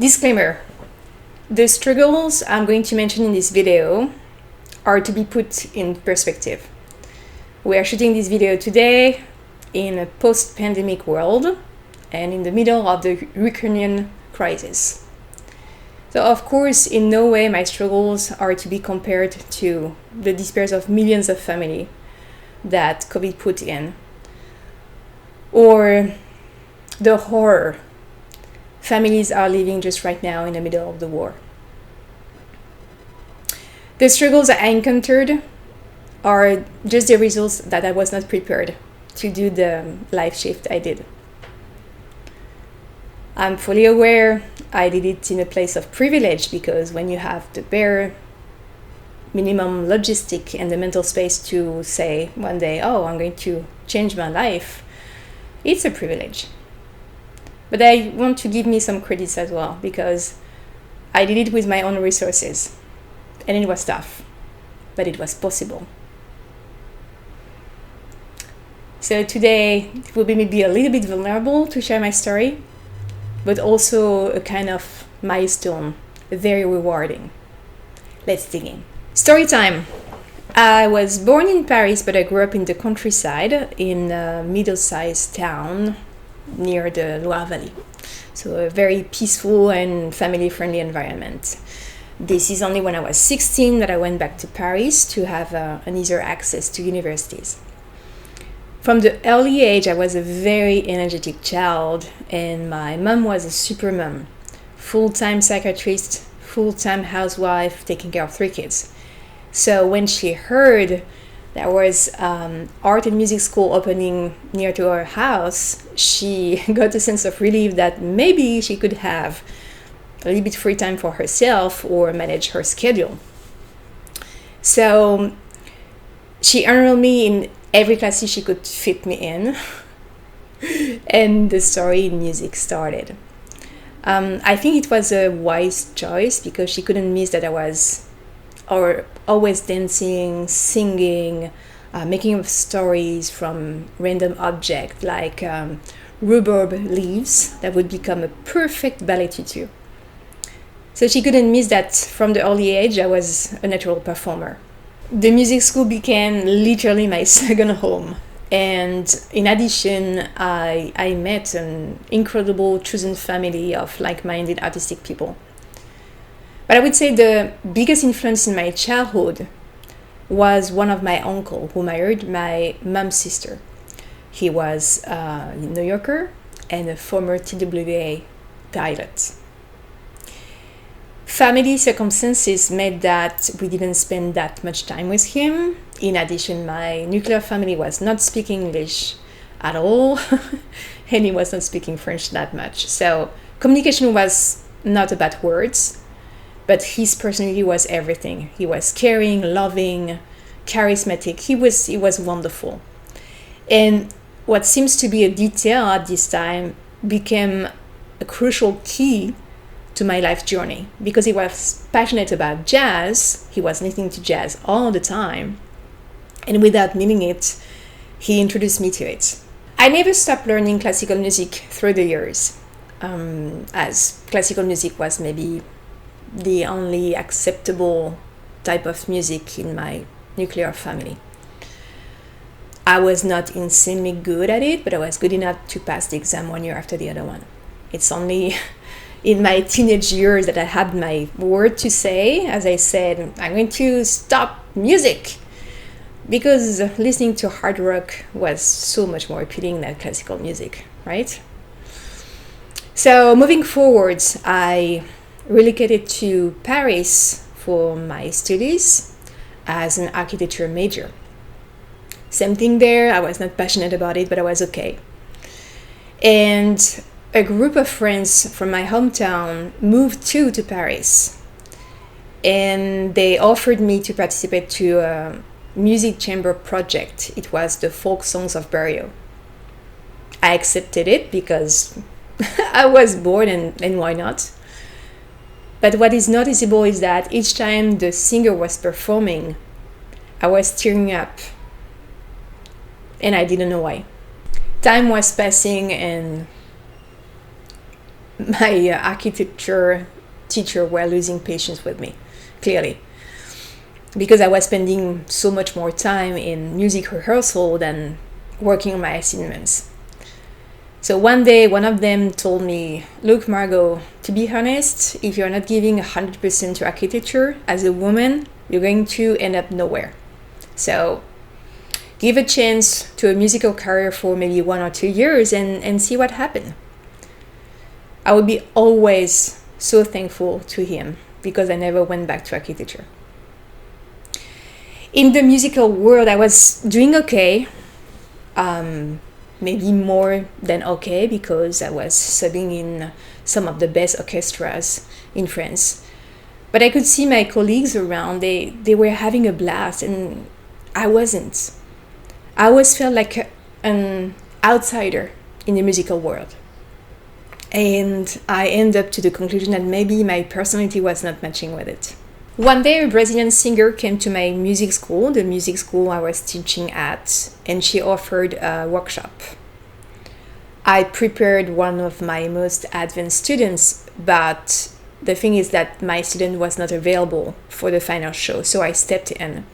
Disclaimer: the struggles I'm going to mention in this video are to be put in perspective. We are shooting this video today in a post-pandemic world and in the middle of the Ukrainian crisis. So of course, in no way my struggles are to be compared to the despairs of millions of families that COVID put in, or the horror families are living just right now in the middle of the war. The struggles I encountered are just the results that I was not prepared to do the life shift I did. I'm fully aware I did it in a place of privilege, because when you have the bare minimum logistic and the mental space to say one day, oh, I'm going to change my life, it's a privilege. But I want to give me some credits as well, because I did it with my own resources. And it was tough, but it was possible. So today it will be maybe a little bit vulnerable to share my story, but also a kind of milestone, very rewarding. Let's dig in. Story time. I was born in Paris, but I grew up in the countryside in a middle-sized town near the Loire Valley. So a very peaceful and family-friendly environment. This is only when I was 16 that I went back to Paris to have an easier access to universities. From the early age, I was a very energetic child, and my mom was a super mom. Full-time psychiatrist, full-time housewife, taking care of 3 kids. So when she heard there was art and music school opening near to her house, she got a sense of relief that maybe she could have a little bit free time for herself or manage her schedule. So she enrolled me in every class she could fit me in, and the story in music started. I think it was a wise choice, because she couldn't miss that I was always dancing, singing, making up stories from random objects like rhubarb leaves that would become a perfect ballet tutu. So she couldn't miss that from the early age I was a natural performer. The music school became literally my second home. And in addition, I met an incredible chosen family of like-minded artistic people. But I would say the biggest influence in my childhood was one of my uncle who married my mom's sister. He was a New Yorker and a former TWA pilot. Family circumstances made that we didn't spend that much time with him. In addition, my nuclear family was not speaking English at all, and he was not speaking French that much. So communication was not about words, but his personality was everything. He was caring, loving, charismatic. He was wonderful. And what seems to be a detail at this time became a crucial key to my life journey, because he was passionate about jazz. He was listening to jazz all the time. And without meaning it, he introduced me to it. I never stopped learning classical music through the years, as classical music was maybe the only acceptable type of music in my nuclear family. I was not insanely good at it, but I was good enough to pass the exam one year after the other one. It's only in my teenage years that I had my word to say, as I said, I'm going to stop music, because listening to hard rock was so much more appealing than classical music, right? So moving forwards, I relocated to Paris for my studies as an architecture major. Same thing there, I was not passionate about it, but I was okay. And a group of friends from my hometown moved to Paris, and they offered me to participate to a music chamber project. It was the folk songs of Berrios. I accepted it because I was bored, and why not? But what is noticeable is that each time the singer was performing, I was tearing up, and I didn't know why. Time was passing, and my architecture teacher were losing patience with me, clearly, because I was spending so much more time in music rehearsal than working on my assignments. So one day, one of them told me, "Look, Margot, to be honest, if you're not giving 100% to architecture as a woman, you're going to end up nowhere. So give a chance to a musical career for maybe 1 or 2 years and see what happens." I would be always so thankful to him because I never went back to architecture. In the musical world, I was doing okay. Maybe more than okay, because I was subbing in some of the best orchestras in France. But I could see my colleagues around, they were having a blast and I wasn't. I always felt like an outsider in the musical world. And I ended up to the conclusion that maybe my personality was not matching with it. One day, a Brazilian singer came to my music school, the music school I was teaching at, and she offered a workshop. I prepared one of my most advanced students, but the thing is that my student was not available for the final show, so I stepped in.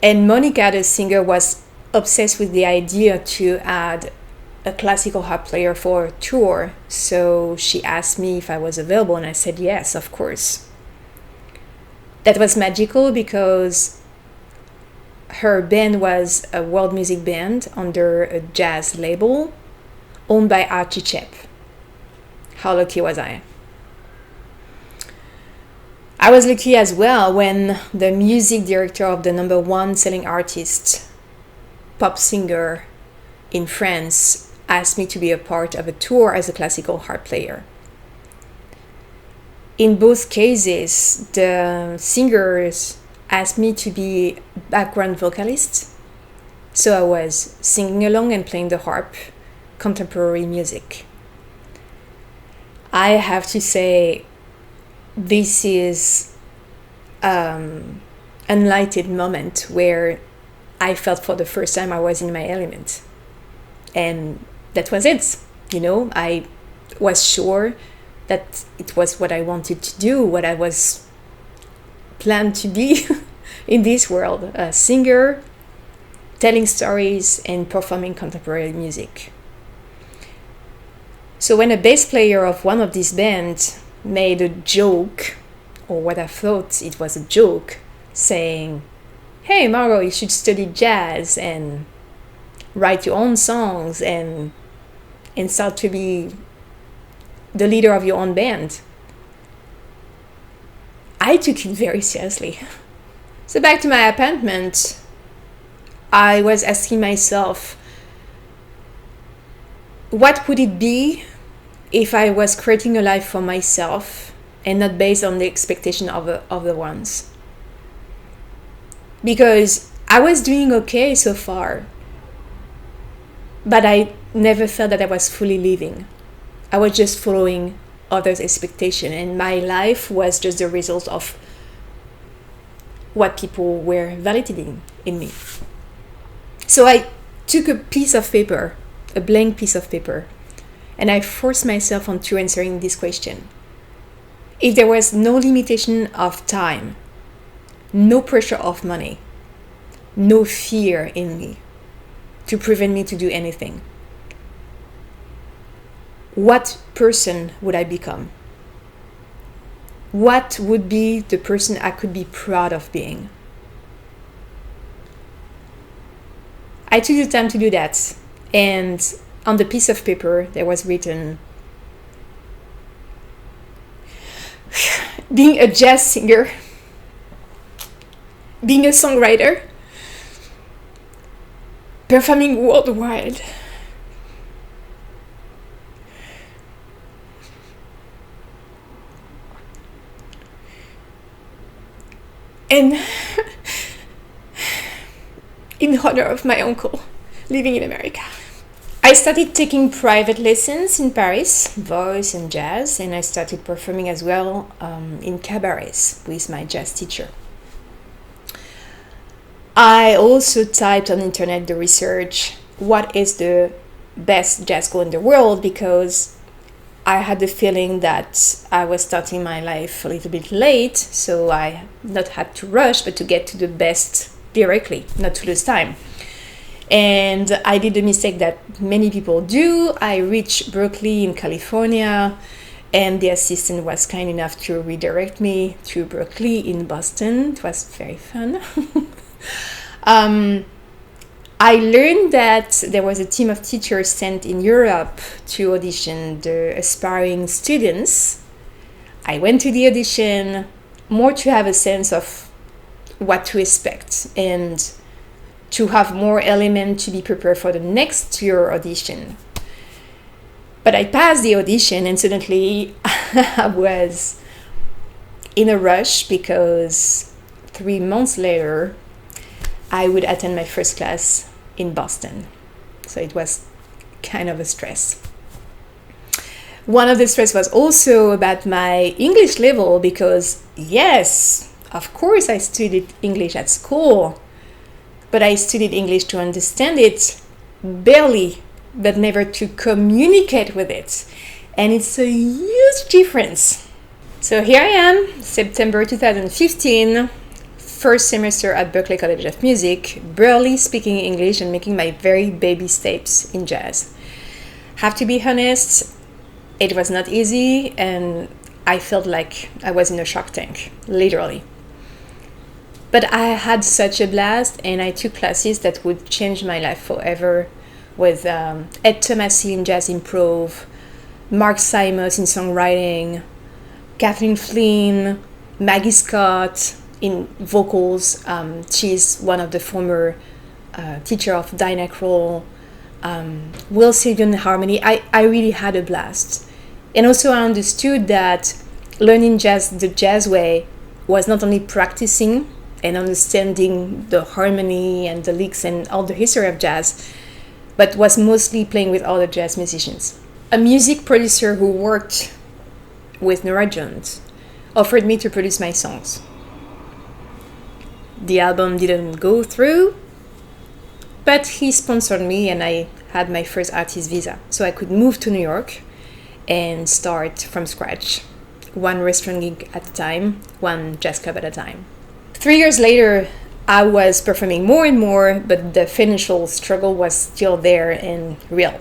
And Monica, the singer, was obsessed with the idea to add a classical harp player for a tour, so she asked me if I was available, and I said yes, of course. That was magical because her band was a world music band under a jazz label owned by Archie Shepp. How lucky was I? I was lucky as well when the music director of the #1 selling artist, pop singer in France, asked me to be a part of a tour as a classical harp player. In both cases, the singers asked me to be background vocalist, so I was singing along and playing the harp, contemporary music. I have to say, this is an enlightened moment where I felt for the first time I was in my element. And that was it. I was sure that it was what I wanted to do, what I was planned to be in this world, a singer, telling stories and performing contemporary music. So when a bass player of one of these bands made a joke, or what I thought it was a joke, saying, "Hey Margot, you should study jazz and write your own songs and start to be the leader of your own band," I took it very seriously. So back to my apartment, I was asking myself, what would it be if I was creating a life for myself and not based on the expectation of other ones? Because I was doing okay so far, but I never felt that I was fully living. I was just following others' expectation, and my life was just the result of what people were validating in me. So I took a piece of paper, a blank piece of paper, and I forced myself onto answering this question. If there was no limitation of time, no pressure of money, no fear in me to prevent me to do anything, what person would I become? What would be the person I could be proud of being? I took the time to do that, and on the piece of paper there was written, being a jazz singer, being a songwriter, performing worldwide, and in honor of my uncle living in America. I started taking private lessons in Paris, voice and jazz, and I started performing as well in cabarets with my jazz teacher. I also typed on the internet the research, what is the best jazz school in the world, because I had the feeling that I was starting my life a little bit late, so I not had to rush, but to get to the best directly, not to lose time. And I did the mistake that many people do. I reached Berkeley in California, and the assistant was kind enough to redirect me to Berkeley in Boston. It was very fun. I learned that there was a team of teachers sent in Europe to audition the aspiring students. I went to the audition more to have a sense of what to expect and to have more element to be prepared for the next year audition. But I passed the audition and suddenly I was in a rush because 3 months later I would attend my first class in Boston. So it was kind of a stress. One of the stress was also about my English level because yes, of course I studied English at school, but I studied English to understand it barely, but never to communicate with it. And it's a huge difference. So here I am, September 2015, first semester at Berklee College of Music, barely speaking English and making my very baby steps in jazz. Have to be honest, it was not easy and I felt like I was in a shark tank, literally. But I had such a blast and I took classes that would change my life forever with Ed Tomasi in jazz improv, Mark Simos in songwriting, Kathleen Flynn, Maggie Scott in vocals. She's one of the former teacher of Dinah Kroll, Will Sylvian harmony. I really had a blast. And also I understood that learning jazz the jazz way was not only practicing and understanding the harmony and the licks and all the history of jazz, but was mostly playing with other jazz musicians. A music producer who worked with Norah Jones offered me to produce my songs. The album didn't go through, but he sponsored me and I had my first artist visa. So I could move to New York and start from scratch. One restaurant gig at a time, one jazz club at a time. 3 years later, I was performing more and more, but the financial struggle was still there and real.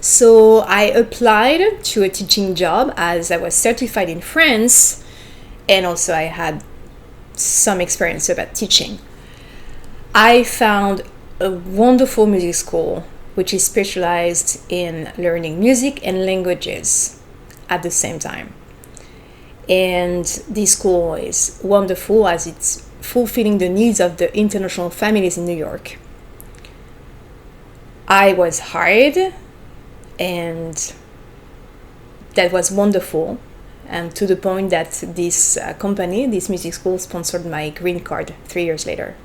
So I applied to a teaching job as I was certified in France, and also I had some experience about teaching. I found a wonderful music school which is specialized in learning music and languages at the same time. And this school is wonderful as it's fulfilling the needs of the international families in New York. I was hired and that was wonderful, and to the point that this company, this music school, sponsored my green card 3 years later.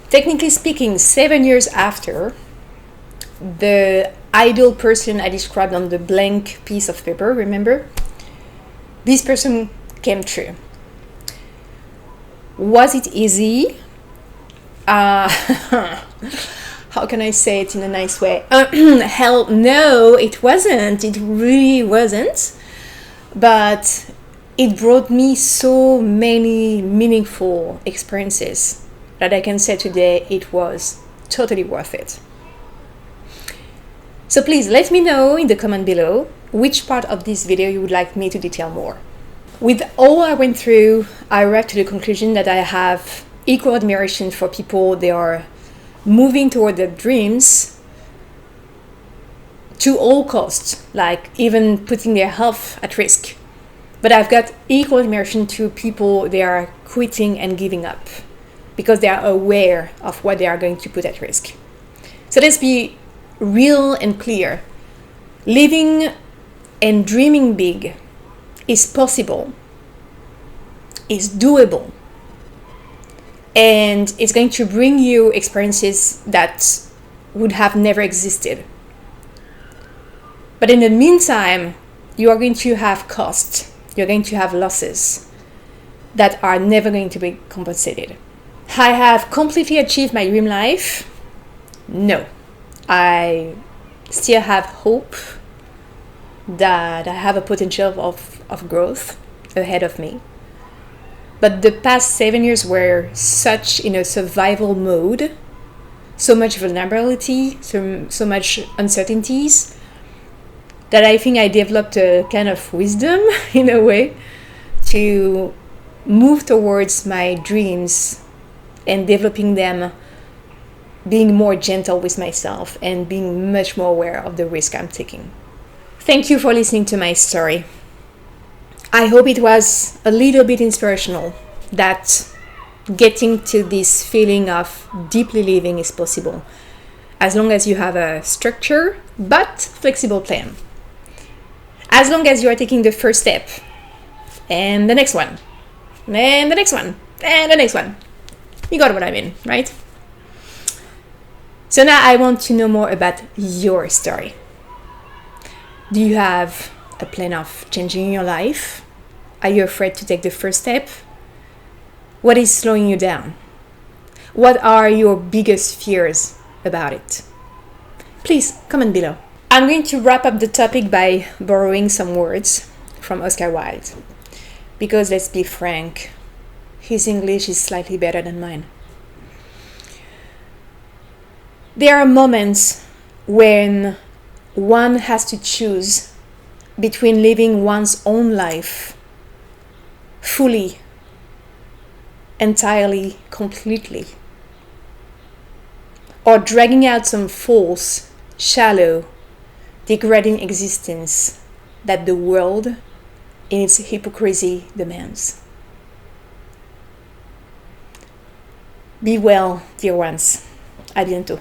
Technically speaking, 7 years after, the ideal person I described on the blank piece of paper, remember? This person came true. Was it easy? How can I say it in a nice way? Hell no, it wasn't. It really wasn't. But it brought me so many meaningful experiences that I can say today it was totally worth it. So please let me know in the comment below which part of this video you would like me to detail more. With all I went through, I arrived to the conclusion that I have equal admiration for people they are moving toward their dreams to all costs, like even putting their health at risk. But I've got equal admiration to people they are quitting and giving up because they are aware of what they are going to put at risk. So let's be real and clear. Living and dreaming big is possible, is doable, and it's going to bring you experiences that would have never existed. But in the meantime, you are going to have costs, you're going to have losses that are never going to be compensated. I have completely achieved my dream life? No. I still have hope that I have a potential of growth ahead of me. But the past 7 years were such in a survival mode, so much vulnerability, so much uncertainties, that I think I developed a kind of wisdom in a way to move towards my dreams and developing them, being more gentle with myself and being much more aware of the risk I'm taking. Thank you for listening to my story. I hope it was a little bit inspirational that getting to this feeling of deeply living is possible as long as you have a structure but flexible plan. As long as you are taking the first step and the next one and the next one and the next one. You got what I mean, right? So now I want to know more about your story. Do you have a plan of changing your life? Are you afraid to take the first step? What is slowing you down? What are your biggest fears about it? Please comment below. I'm going to wrap up the topic by borrowing some words from Oscar Wilde. Because let's be frank, his English is slightly better than mine. There are moments when one has to choose between living one's own life fully, entirely, completely, or dragging out some false, shallow, degrading existence that the world in its hypocrisy demands. Be well, dear ones. À bientôt.